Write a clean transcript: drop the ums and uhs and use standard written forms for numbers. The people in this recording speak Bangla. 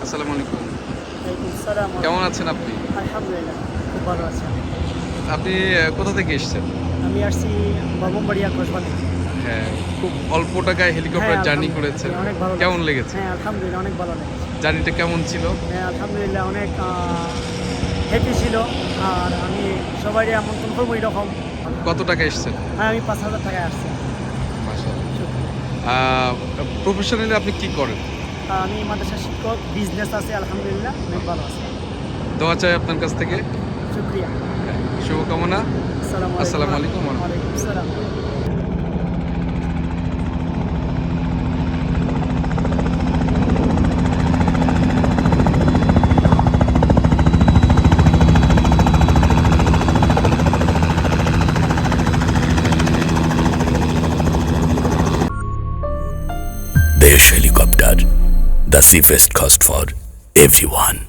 আসসালামু আলাইকুম। ওয়ালাইকুম আসসালাম। কেমন আছেন আপনি? আলহামদুলিল্লাহ, খুব ভালো আছি আমি। আপনি কোথা থেকে এসেছেন? আমি আসছি ব্রাহ্মণবাড়িয়া কসবা থেকে। হ্যাঁ, খুব অল্প টাকায় হেলিকপ্টার জার্নি করেছেন। অনেক ভালো কেমন লাগছে। লেগেছে? হ্যাঁ, আলহামদুলিল্লাহ অনেক ভালো লেগেছে। জার্নিটা কেমন ছিল? হ্যাঁ, আলহামদুলিল্লাহ অনেক হ্যাপি ছিল। আর আমি সবাইকে আমন্ত্রণ করবো এরকম। কত টাকা এসেছেন? হ্যাঁ, আমি ৫,০০০ টাকায় আসছি। মাশাআল্লাহ। প্রফেশনালি আপনি কি করেন? আমি মাদ্রাসা শিক্ষক, বিজনেস আছে আলহামদুলিল্লাহ, অনেক ভালো আছে। দোয়া চাই আপনার কাছ থেকে। শুকরিয়া। শুভকামনা। আসসালামু আলাইকুম। ওয়ালাইকুম আসসালাম। Desh Helicopter, the safest cost for everyone.